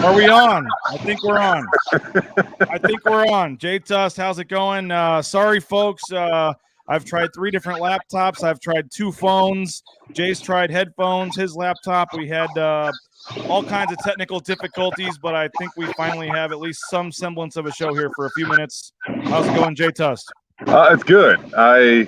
Are we on? I think we're on. Jay Tust, how's it going? Sorry, folks. I've tried 3 different laptops. I've tried 2 phones. Jay's tried headphones, his laptop. We had all kinds of technical difficulties, but I think we finally have at least some semblance of a show here for a few minutes. How's it going, Jay Tust? It's good. I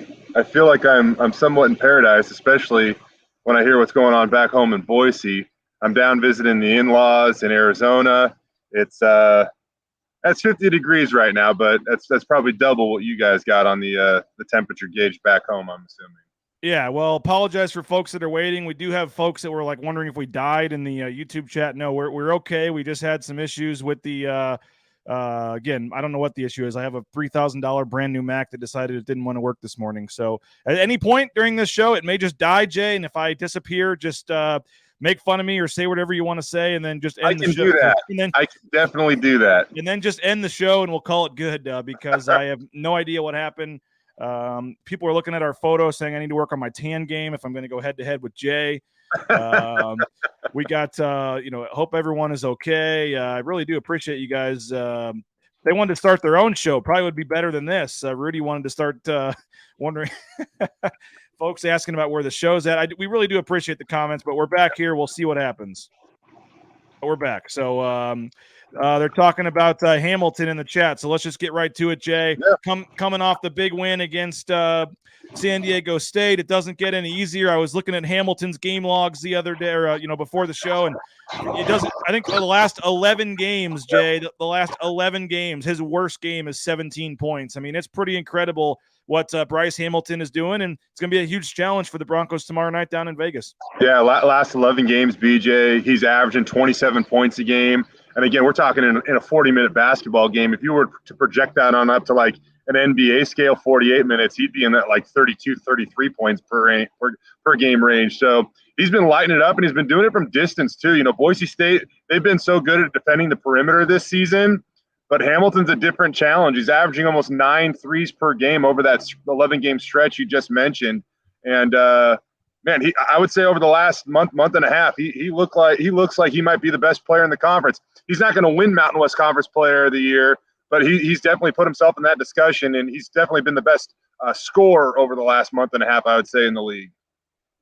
feel like I'm somewhat in paradise, especially when I hear what's going on back home in Boise. I'm down visiting the in-laws in Arizona. It's 50 degrees right now, but that's probably double what you guys got on the temperature gauge back home, I'm assuming. Yeah, well, apologize for folks that are waiting. We do have folks that were like wondering if we died in the YouTube chat. No, we're okay. We just had some issues with the again, I don't know what the issue is. I have a $3,000 brand new Mac that decided it didn't want to work this morning. So at any point during this show, it may just die, Jay. And if I disappear, just make fun of me or say whatever you want to say, and then just end the show. I can do that. I can definitely do that. And then just end the show, and we'll call it good because I have no idea what happened. People are looking at our photo saying I need to work on my tan game if I'm going to go head to head with Jay. We got, hope everyone is okay. I really do appreciate you guys. They wanted to start their own show. Probably would be better than this. Rudy wanted to start wondering, folks asking about where the show's at. We really do appreciate the comments, but we're back here. We'll see what happens. We're back. So they're talking about Hamilton in the chat. So let's just get right to it, Jay. Yeah. Coming off the big win against San Diego State, it doesn't get any easier. I was looking at Hamilton's game logs the other day, or before the show, and it doesn't. I think the last 11 games, Jay, the last 11 games, his worst game is 17 points. I mean, it's pretty incredible what Bryce Hamilton is doing, and it's going to be a huge challenge for the Broncos tomorrow night down in Vegas. Yeah, last 11 games, BJ, he's averaging 27 points a game. And again, we're talking in a 40-minute basketball game. If you were to project that on up to like an NBA scale, 48 minutes, he'd be in that like 32, 33 points per game range. So he's been lighting it up, and he's been doing it from distance too. Boise State, they've been so good at defending the perimeter this season, but Hamilton's a different challenge. He's averaging almost 9 threes per game over that 11-game stretch you just mentioned. And man, I would say over the last month and a half, he looks like he might be the best player in the conference. He's not going to win Mountain West Conference Player of the Year, but he's definitely put himself in that discussion, and he's definitely been the best scorer over the last month and a half, I would say, in the league.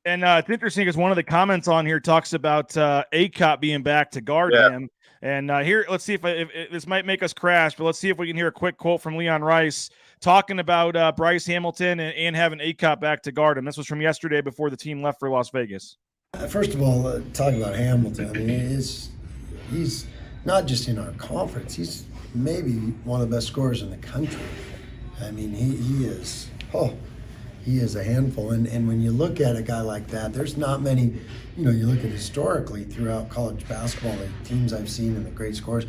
And it's interesting because one of the comments on here talks about ACOT being back to guard him. And here, let's see if this might make us crash, but let's see if we can hear a quick quote from Leon Rice talking about Bryce Hamilton and having ACOT back to guard him. This was from yesterday before the team left for Las Vegas. First of all, talking about Hamilton, I mean, he's not just in our conference. He's maybe one of the best scorers in the country. I mean, he is a handful. And when you look at a guy like that, there's not many, you look at historically throughout college basketball, the teams I've seen and the great scores,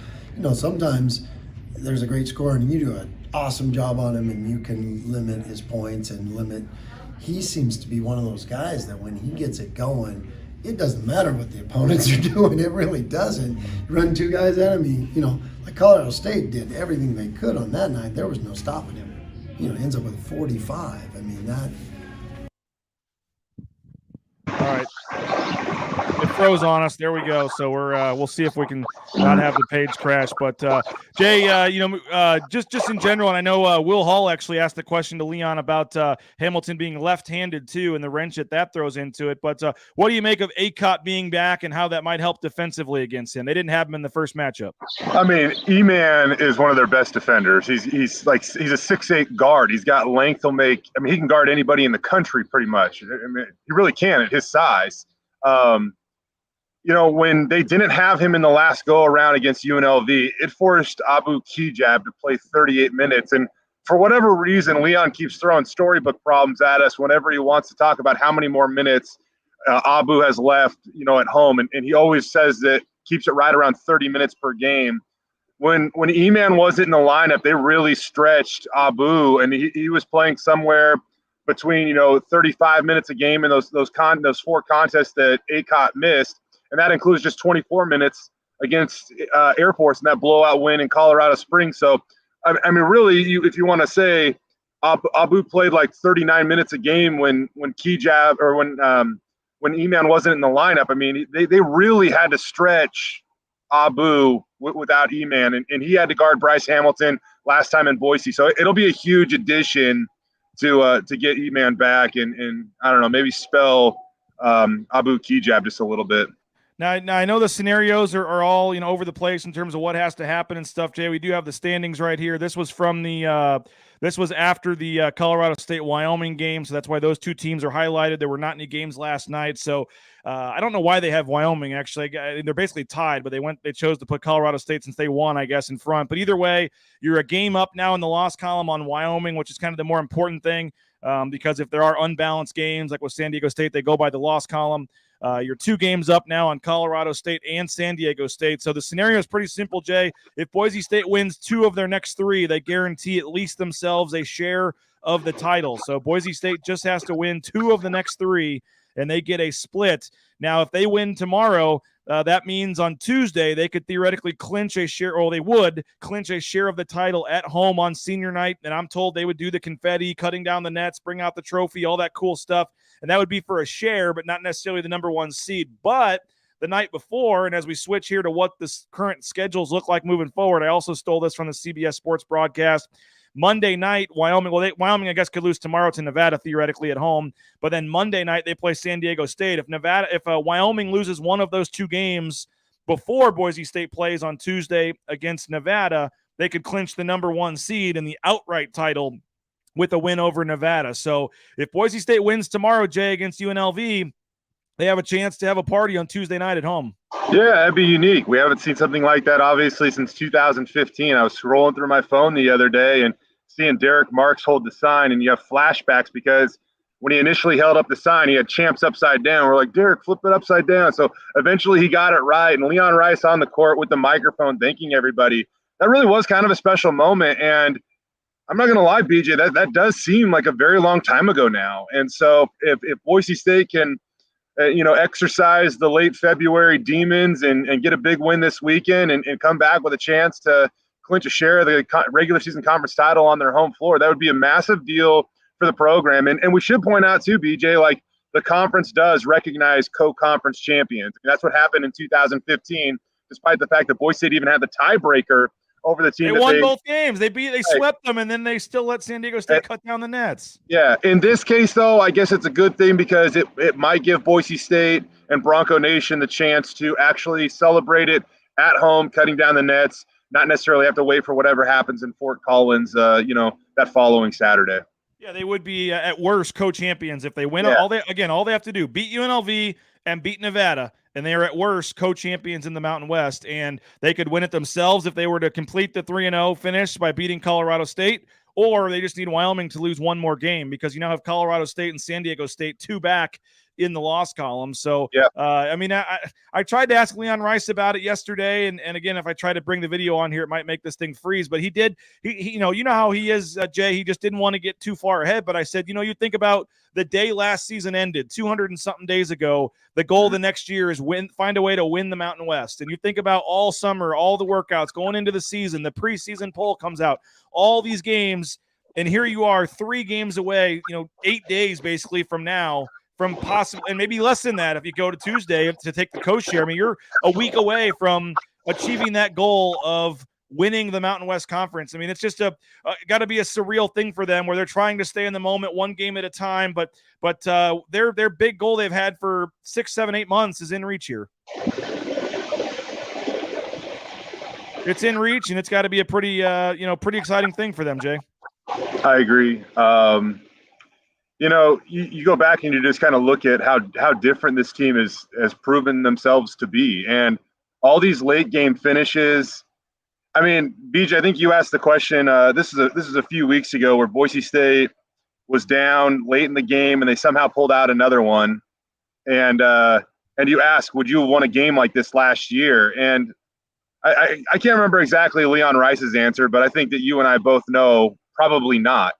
sometimes there's a great scorer and you do an awesome job on him and you can limit his points and he seems to be one of those guys that when he gets it going, it doesn't matter what the opponents are doing. It really doesn't. Run 2 guys at him, like Colorado State did everything they could on that night. There was no stopping him. Ends up with 45. I mean, that. All right. It froze on us. There we go. So we'll see if we can not have the page crash. But Jay, just in general, and I know Will Hall actually asked the question to Leon about Hamilton being left-handed too, and the wrench that throws into it. But what do you make of ACOT being back and how that might help defensively against him? They didn't have him in the first matchup. I mean, E-Man is one of their best defenders. He's a 6'8" guard. He's got length. He can guard anybody in the country pretty much. I mean, he really can at his size. When they didn't have him in the last go-around against UNLV, it forced Abu Kijab to play 38 minutes. And for whatever reason, Leon keeps throwing storybook problems at us whenever he wants to talk about how many more minutes Abu has left, at home. And he always says that keeps it right around 30 minutes per game. When E-Man wasn't in the lineup, they really stretched Abu, and he was playing somewhere between 35 minutes a game in those 4 contests that ACOT missed. And that includes just 24 minutes against Air Force in that blowout win in Colorado Springs. So, I mean, really, if you want to say Abu played like 39 minutes a game when Kijab or when E-Man wasn't in the lineup. I mean, they really had to stretch Abu without E-Man, and he had to guard Bryce Hamilton last time in Boise. So it'll be a huge addition to get E-Man back and I don't know, maybe spell Abu Kigab just a little bit. Now I know the scenarios are all over the place in terms of what has to happen and stuff. Jay, we do have the standings right here. This was from the this was after the Colorado State Wyoming game, so that's why those two teams are highlighted. There were not any games last night, so I don't know why they have Wyoming. Actually, they're basically tied, but they chose to put Colorado State since they won, I guess, in front. But either way, you're a game up now in the loss column on Wyoming, which is kind of the more important thing because if there are unbalanced games like with San Diego State, they go by the loss column. You're 2 games up now on Colorado State and San Diego State. So the scenario is pretty simple, Jay. If Boise State wins 2 of their next 3, they guarantee at least themselves a share of the title. So Boise State just has to win 2 of the next 3, and they get a split. Now, if they win tomorrow, that means on Tuesday they could theoretically clinch a share, or they would clinch a share of the title at home on senior night. And I'm told they would do the confetti, cutting down the nets, bring out the trophy, all that cool stuff. And that would be for a share, but not necessarily the number 1 seed. But the night before, and as we switch here to what the current schedules look like moving forward, I also stole this from the CBS Sports broadcast. Monday night, Wyoming, Wyoming, I guess, could lose tomorrow to Nevada, theoretically, at home. But then Monday night, they play San Diego State. If Wyoming loses one of those 2 games before Boise State plays on Tuesday against Nevada, they could clinch the number 1 seed and the outright title with a win over Nevada. So if Boise State wins tomorrow, Jay, against UNLV, they have a chance to have a party on Tuesday night at home. Yeah, that'd be unique. We haven't seen something like that, obviously, since 2015. I was scrolling through my phone the other day and seeing Derek Marks hold the sign, and you have flashbacks because when he initially held up the sign, he had champs upside down. We're like, Derek, flip it upside down. So eventually he got it right, and Leon Rice on the court with the microphone thanking everybody. That really was kind of a special moment, and I'm not going to lie, BJ, that does seem like a very long time ago now. And so if Boise State can exercise the late February demons and get a big win this weekend and come back with a chance to clinch a share of the regular season conference title on their home floor, that would be a massive deal for the program. And we should point out too, BJ, like the conference does recognize co-conference champions. And that's what happened in 2015, despite the fact that Boise State even had the tiebreaker over the team. They won both games. They swept them, and then they still let San Diego State cut down the nets. Yeah. In this case, though, I guess it's a good thing because it might give Boise State and Bronco Nation the chance to actually celebrate it at home, cutting down the nets, not necessarily have to wait for whatever happens in Fort Collins, that following Saturday. Yeah, they would be at worst co-champions if they win. Yeah. All they have to do, beat UNLV and beat Nevada, and they are at worst co-champions in the Mountain West, and they could win it themselves if they were to complete the 3-0 finish by beating Colorado State, or they just need Wyoming to lose one more game because you now have Colorado State and San Diego State 2 back in the loss column. So, yeah. I tried to ask Leon Rice about it yesterday, and again, if I try to bring the video on here, it might make this thing freeze. But he did. He you know how he is, Jay. He just didn't want to get too far ahead. But I said, you think about the day last season ended, 200 and something days ago. The goal the next year is find a way to win the Mountain West. And you think about all summer, all the workouts going into the season. The preseason poll comes out, all these games, and here you are, 3 games away. 8 days basically from now. From possible, and maybe less than that if you go to Tuesday to take the coach share. I mean, you're a week away from achieving that goal of winning the Mountain West Conference. I mean, it's just got to be a surreal thing for them where they're trying to stay in the moment, one game at a time. But their big goal they've had for 6, 7, 8 months is in reach here. It's in reach, and it's got to be a pretty exciting thing for them, Jay. I agree. You go back and you just kind of look at how different this team has proven themselves to be. And all these late game finishes. I mean, BJ, I think you asked the question, this is a few weeks ago where Boise State was down late in the game and they somehow pulled out another one. And you ask, would you have won a game like this last year? And I can't remember exactly Leon Rice's answer, but I think that you and I both know probably not.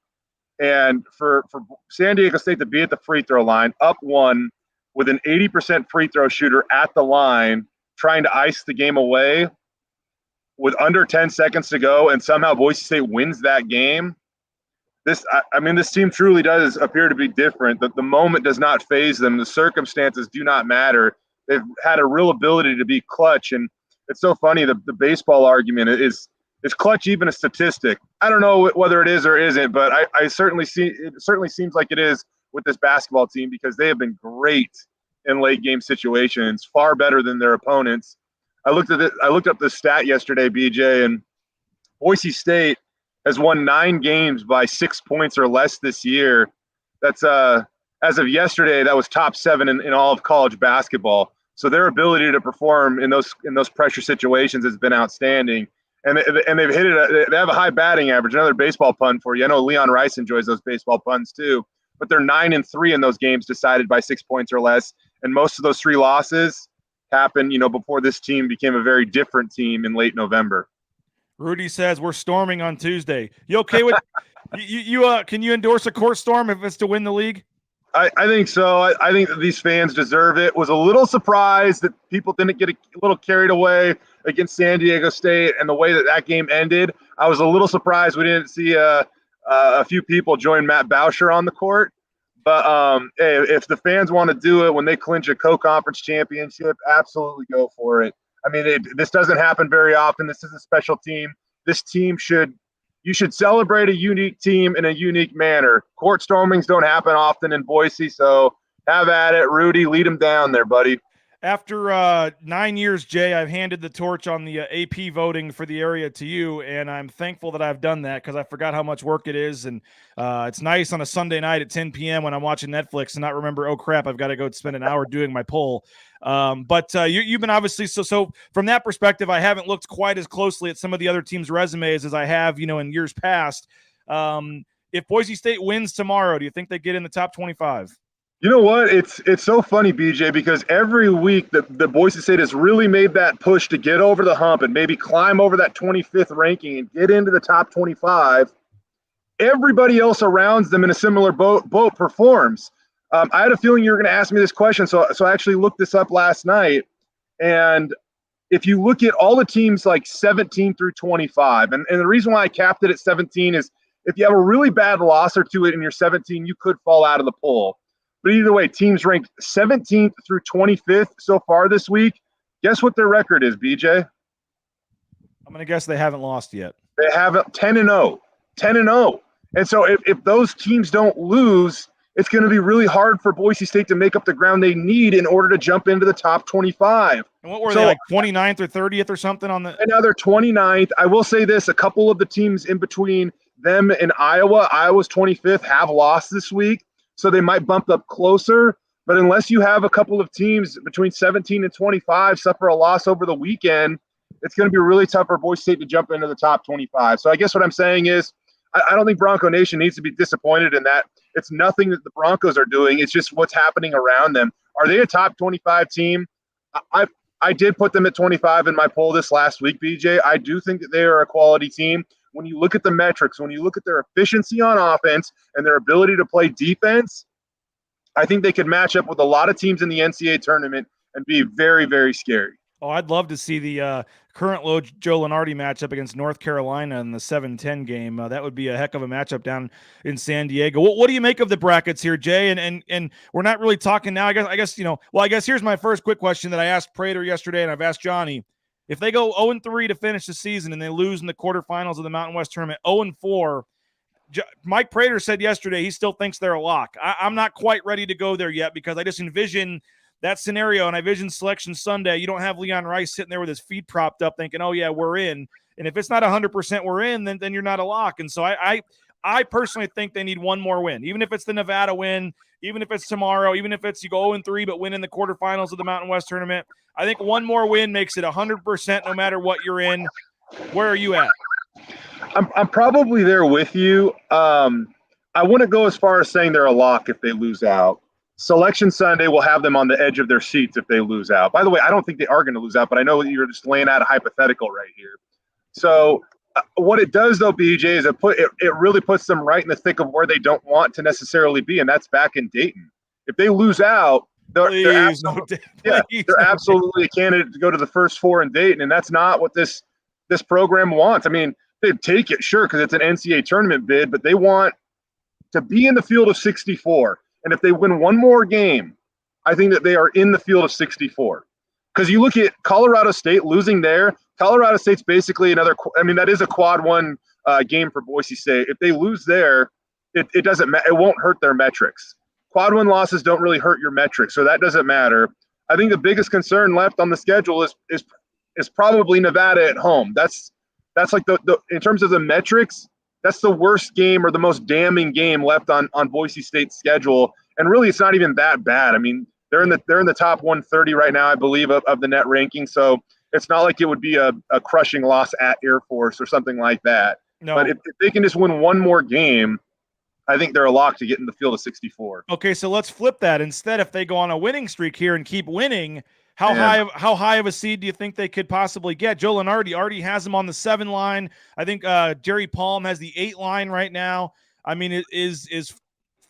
And for San Diego State to be at the free throw line, up 1 with an 80% free throw shooter at the line, trying to ice the game away with under 10 seconds to go, and somehow Boise State wins that game. This team truly does appear to be different. The moment does not faze them. The circumstances do not matter. They've had a real ability to be clutch. And it's so funny. The baseball argument is clutch even a statistic? I don't know whether it is or isn't, but I certainly see it certainly seems like it is with this basketball team because they have been great in late game situations, far better than their opponents. I looked up the stat yesterday, BJ, and Boise State has won 9 games by 6 points or less this year. That's as of yesterday, that was top 7 in all of college basketball. So their ability to perform in those pressure situations has been outstanding. And they've hit it. They have a high batting average. Another baseball pun for you. I know Leon Rice enjoys those baseball puns too. But they're 9-3 in those games decided by 6 points or less. And most of those 3 losses happened, before this team became a very different team in late November. Rudy says we're storming on Tuesday. You okay with you? Can you endorse a court storm if it's to win the league? I think so. I think that these fans deserve it. Was a little surprised that people didn't get a little carried away against San Diego State and the way that game ended. I was a little surprised we didn't see a few people join Matt Boucher on the court. But hey, if the fans want to do it when they clinch a co-conference championship, absolutely go for it. I mean, this doesn't happen very often. This is a special team. You should celebrate a unique team in a unique manner. Court stormings don't happen often in Boise, so have at it. Rudy, lead them down there, buddy. After 9 years, Jay, I've handed the torch on the AP voting for the area to you, and I'm thankful that I've done that because I forgot how much work it is, and it's nice on a Sunday night at 10 p.m. when I'm watching Netflix and not remember, oh, crap, I've got to go spend an hour doing my poll. But you've been obviously so from that perspective, I haven't looked quite as closely at some of the other teams' resumes as I have, in years past. If Boise State wins tomorrow, do you think they get in the top 25? You know what? It's so funny, BJ, because every week the Boise State has really made that push to get over the hump and maybe climb over that 25th ranking and get into the top 25. Everybody else around them in a similar boat performs. I had a feeling you were going to ask me this question, so I actually looked this up last night. And if you look at all the teams like 17 through 25, and the reason why I capped it at 17 is if you have a really bad loss or two in your 17, you could fall out of the poll. But either way, teams ranked 17th through 25th so far this week. Guess what their record is, BJ? I'm going to guess they haven't lost yet. They have 10-0. 10-0. And so if those teams don't lose, it's going to be really hard for Boise State to make up the ground they need in order to jump into the top 25. And what were they, like 29th or 30th or something on the – And now they're 29th. I will say this, a couple of the teams in between them and Iowa's 25th, have lost this week. So they might bump up closer, but unless you have a couple of teams between 17 and 25 suffer a loss over the weekend, it's going to be really tough for Boise State to jump into the top 25. So I guess what I'm saying is I don't think Bronco Nation needs to be disappointed in that. It's nothing that the Broncos are doing. It's just what's happening around them. Are they a top 25 team? I did put them at 25 in my poll this last week, BJ. I do think that they are a quality team. When you look at the metrics, when you look at their efficiency on offense and their ability to play defense, I think they could match up with a lot of teams in the NCAA tournament and be very, very scary. Oh, I'd love to see the current low Joe Lunardi matchup against North Carolina in the 7-10 game. That would be a heck of a matchup down in San Diego. What do you make of the brackets here, Jay? And we're not really talking now. I guess here's my first quick question that I asked Prater yesterday, and I've asked Johnny. If they go 0-3 to finish the season and they lose in the quarterfinals of the Mountain West tournament, 0-4, Mike Prater said yesterday he still thinks they're a lock. I'm not quite ready to go there yet because I just envision that scenario, and I vision Selection Sunday. You don't have Leon Rice sitting there with his feet propped up thinking, oh, yeah, we're in. And if it's not 100% we're in, then you're not a lock. And so I personally think they need one more win, even if it's the Nevada win, even if it's tomorrow, even if it's you go 0-3 but win in the quarterfinals of the Mountain West tournament. I think one more win makes it 100% no matter what you're in. Where are you at? I'm probably there with you. I wouldn't go as far as saying they're a lock if they lose out. Selection Sunday will have them on the edge of their seats if they lose out. By the way, I don't think they are going to lose out, but I know that you're just laying out a hypothetical right here. So what it does, though, BJ, is it really puts them right in the thick of where they don't want to necessarily be, and that's back in Dayton. If they lose out, they're absolutely a candidate to go to the first 4 in Dayton, and that's not what this program wants. I mean, they'd take it, sure, because it's an NCAA tournament bid, but they want to be in the field of 64. And if they win one more game, I think that they are in the field of 64. Because you look at Colorado State losing there. Colorado State's basically another. I mean, that is a quad one game for Boise State. If they lose there, it doesn't. It won't hurt their metrics. Quad one losses don't really hurt your metrics, so that doesn't matter. I think the biggest concern left on the schedule is probably Nevada at home. That's like the in terms of the metrics, that's the worst game or the most damning game left on Boise State's schedule. And really, it's not even that bad. I mean, they're in the top 130 right now, I believe, of the net ranking. So it's not like it would be a crushing loss at Air Force or something like that. No. But if they can just win one more game, I think they're a lock to get in the field of 64. Okay, so let's flip that. Instead, if they go on a winning streak here and keep winning, how high of a seed do you think they could possibly get? Joe Lenardi already has them on the 7 line. I think Jerry Palm has the 8 line right now. I mean, is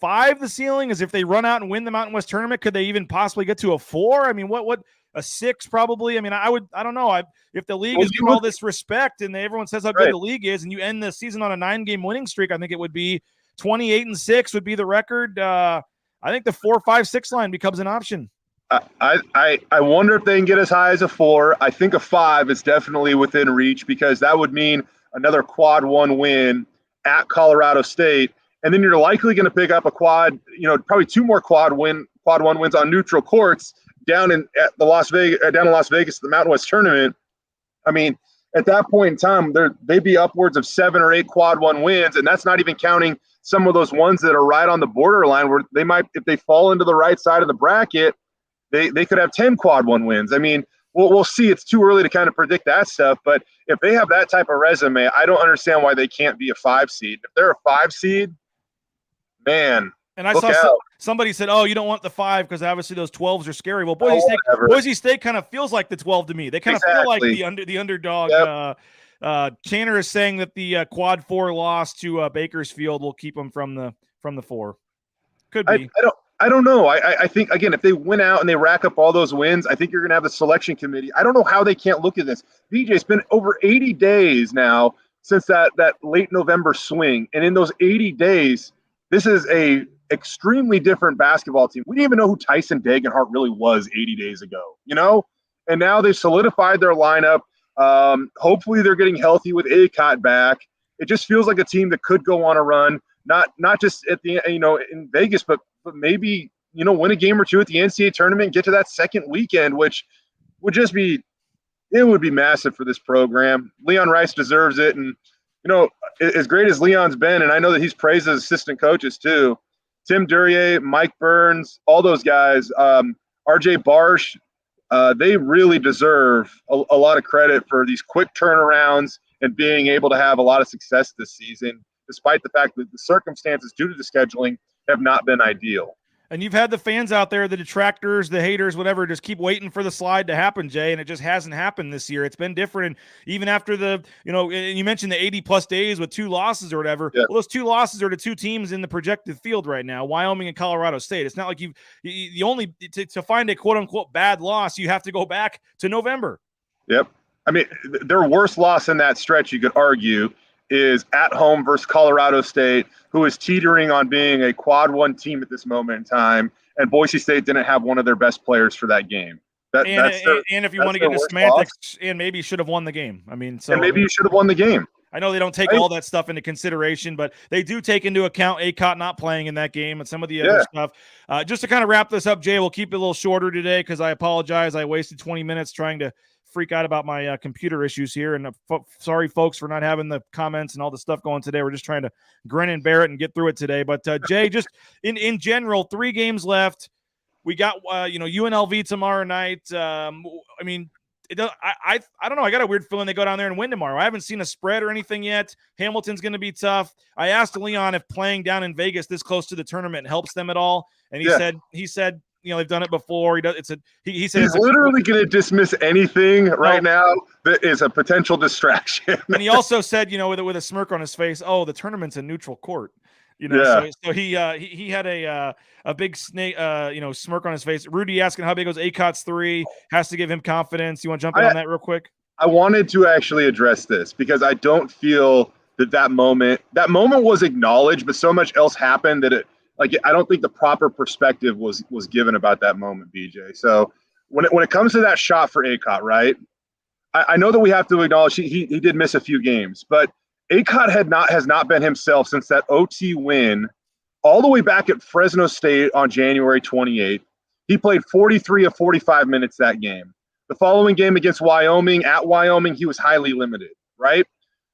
5 the ceiling? Is if they run out and win the Mountain West tournament, could they even possibly get to a 4? I mean, what a 6 probably? I mean, I don't know. If the league is given all this respect and everyone says how good the league is, and you end the season on a 9-game winning streak, I think it would be 28-6 would be the record. I think the 4, 5, 6 line becomes an option. I wonder if they can get as high as a 4. I think a 5 is definitely within reach because that would mean another quad 1 win at Colorado State. And then you're likely going to pick up a quad, probably 2 more quad 1 wins on neutral courts down in Las Vegas, the Mountain West tournament. I mean, at that point in time, they'd be upwards of 7 or 8 quad 1 wins, and that's not even counting some of those ones that are right on the borderline where they might, if they fall into the right side of the bracket, they could have 10 quad 1 wins. I mean, we'll see. It's too early to kind of predict that stuff, but if they have that type of resume, I don't understand why they can't be a 5 seed. If they're a 5 seed, man. And I saw somebody said, "Oh, you don't want the 5 because obviously those 12s are scary." Well, Boise State kind of feels like the 12 to me. They kind of feel like the underdog. Yep. Channer is saying that the quad 4 loss to Bakersfield will keep them from the 4. Could be. I don't know. I think, again, if they win out and they rack up all those wins, I think you're going to have the selection committee. I don't know how they can't look at this. BJ, it's been over 80 days now since that late November swing. And in those 80 days, this is a extremely different basketball team. We didn't even know who Tyson Dagenhart really was 80 days ago, And now they've solidified their lineup. Hopefully they're getting healthy with Acott back. It just feels like a team that could go on a run, not just at the in Vegas, but maybe win a game or 2 at the NCAA tournament, get to that second weekend, which would just be massive for this program. Leon Rice deserves it, and as great as Leon's been, and I know that he's praised his assistant coaches too. Tim Duryea, Mike Burns, all those guys, RJ Barsh, they really deserve a lot of credit for these quick turnarounds and being able to have a lot of success this season, despite the fact that the circumstances due to the scheduling have not been ideal. And you've had the fans out there, the detractors, the haters, whatever, just keep waiting for the slide to happen, Jay, and it just hasn't happened this year. It's been different. And even after and you mentioned the 80-plus days with 2 losses or whatever. Yeah. Well, those 2 losses are to 2 teams in the projected field right now, Wyoming and Colorado State. It's not like to find a quote-unquote bad loss, you have to go back to November. Yep. I mean, their worst loss in that stretch, you could argue, is at home versus Colorado State, who is teetering on being a quad 1 team at this moment in time, and Boise State didn't have one of their best players for that game. And if you want to get into semantics, and maybe you should have won the game. I mean, and maybe you should have won the game. I know they don't take all that stuff into consideration, but they do take into account Acott not playing in that game and some of the other stuff. Just to kind of wrap this up, Jay, we'll keep it a little shorter today because I apologize. I wasted 20 minutes trying to freak out about my computer issues here, and sorry folks for not having the comments and all the stuff going today. We're just trying to grin and bear it and get through it today. But Jay, just in general, 3 games left. We got UNLV tomorrow night. I mean, I don't know. I got a weird feeling they go down there and win tomorrow. I haven't seen a spread or anything yet. Hamilton's going to be tough. I asked Leon if playing down in Vegas this close to the tournament helps them at all, and he said they've done it before. He said he's literally going to dismiss anything right now that is a potential distraction. And he also said, with a smirk on his face, "Oh, the tournament's a neutral court." So he had a big snake, smirk on his face. Rudy asking how big was Acott's 3 has to give him confidence. You want to jump in on that real quick? I wanted to actually address this because I don't feel that moment was acknowledged, but so much else happened that I don't think the proper perspective was given about that moment, BJ. So when it comes to that shot for Acott, right? I know that we have to acknowledge he did miss a few games, but Acott has not been himself since that OT win all the way back at Fresno State on January 28th. He played 43 of 45 minutes that game. The following game against Wyoming, at Wyoming, he was highly limited, right?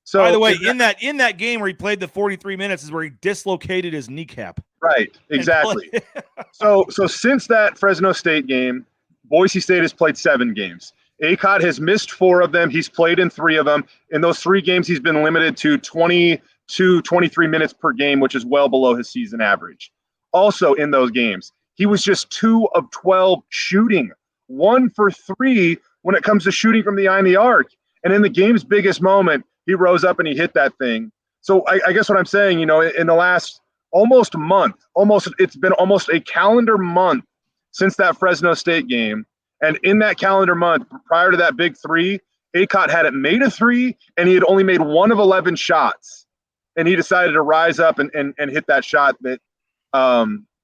So, by the way, in that game where he played the 43 minutes is where he dislocated his kneecap. Right, exactly. so since that Fresno State game, Boise State has played 7 games. Acott has missed 4 of them. He's played in 3 of them. In those 3 games, he's been limited to 22, 23 minutes per game, which is well below his season average. Also in those games, he was just 2 of 12 shooting, 1 for 3 when it comes to shooting from the eye in the arc. And in the game's biggest moment, he rose up and he hit that thing. So I guess what I'm saying, in the last it's been almost a calendar month since that Fresno State game. And in that calendar month, prior to that big 3, Acott hadn't made a 3, and he had only made 1 of 11 shots. And he decided to rise up and hit that shot that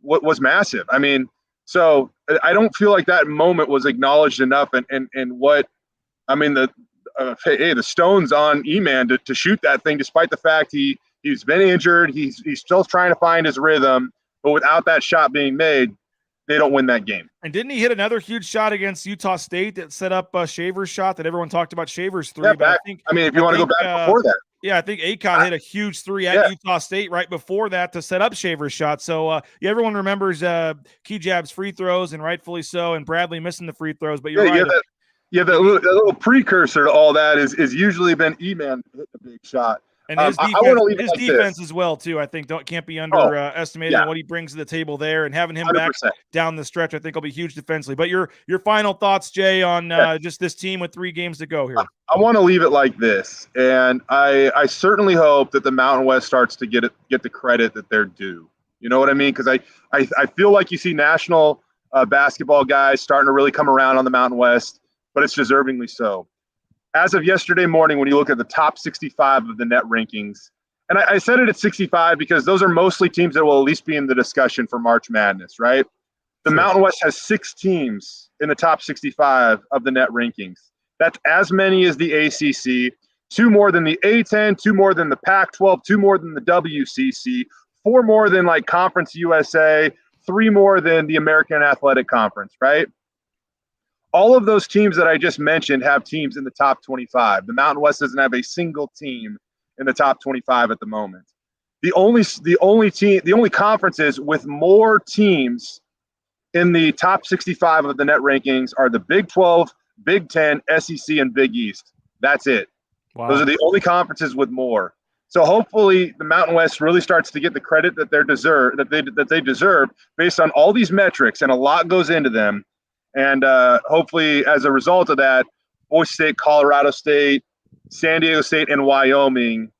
was massive. I mean, so I don't feel like that moment was acknowledged enough. And what I mean, the stone's on E-Man to shoot that thing, despite the fact he's been injured. He's still trying to find his rhythm, but without that shot being made, they don't win that game. And didn't he hit another huge shot against Utah State that set up Shaver's shot that everyone talked about Shaver's 3? Yeah, if you want to go back before that. Yeah, I think Acott hit a huge 3 at Utah State right before that to set up Shaver's shot. So everyone remembers Kejab's free throws, and rightfully so, and Bradley missing the free throws. But you're right. That little precursor to all that is usually been E-Man hitting a big shot. And his defense as well, too, I think can't be underestimated what he brings to the table there. And having him 100%. Back down the stretch, I think will be huge defensively. But your final thoughts, Jay, on just this team with 3 games to go here? I want to leave it like this. And I certainly hope that the Mountain West starts to get the credit that they're due. You know what I mean? Because I feel like you see national basketball guys starting to really come around on the Mountain West, but it's deservingly so. As of yesterday morning, when you look at the top 65 of the net rankings, and I said it at 65 because those are mostly teams that will at least be in the discussion for March Madness, right? The Mountain West has 6 teams in the top 65 of the net rankings. That's as many as the ACC, 2 more than the A10, 2 more than the Pac-12, 2 more than the WCC, 4 more than like Conference USA, 3 more than the American Athletic Conference, right? All of those teams that I just mentioned have teams in the top 25. The Mountain West doesn't have a single team in the top 25 at the moment. The only conferences with more teams in the top 65 of the net rankings are the Big 12, Big 10, SEC, and Big East. That's it. Wow. Those are the only conferences with more. So hopefully the Mountain West really starts to get the credit that they deserve based on all these metrics, and a lot goes into them. And hopefully, as a result of that, Boise State, Colorado State, San Diego State, and Wyoming,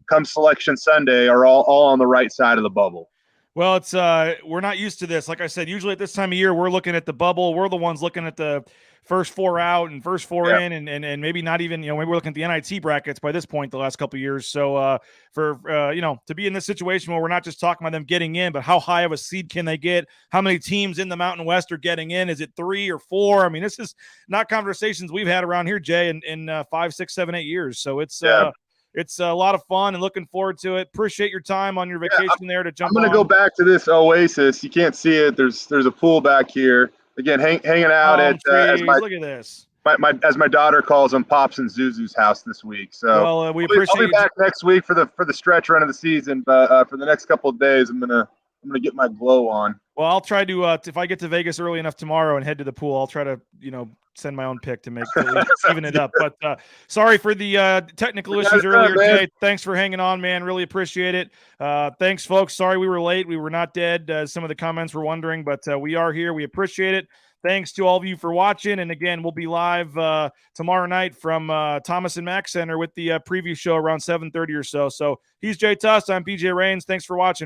come Selection Sunday, are all on the right side of the bubble. Well, it's we're not used to this. Like I said, usually at this time of year, we're looking at the bubble. We're the ones looking at the first 4 out and first 4 in, and maybe not even, maybe we're looking at the NIT brackets by this point the last couple of years. So for to be in this situation where we're not just talking about them getting in, but how high of a seed can they get? How many teams in the Mountain West are getting in? Is it 3 or 4? I mean, this is not conversations we've had around here, Jay, in 5, 6, 7, 8 years. So it's a lot of fun and looking forward to it. Appreciate your time on your vacation there to jump on. I'm going to go back to this oasis. You can't see it. There's a pool back here. Again, hanging out at look at this. As my daughter calls them, Pops and Zuzu's house this week. So I'll be back next week for the stretch run of the season. But for the next couple of days, I'm gonna get my glow on. Well, I'll try to if I get to Vegas early enough tomorrow and head to the pool, I'll try to send my own pick to make even it up. But sorry for the technical issues earlier, Jay. Thanks for hanging on, man. Really appreciate it. Thanks, folks. Sorry we were late. We were not dead. Some of the comments were wondering, but we are here. We appreciate it. Thanks to all of you for watching. And again, we'll be live tomorrow night from Thomas and Mack Center with the preview show around 7:30 or so. So he's Jay Tust. I'm PJ Rains. Thanks for watching.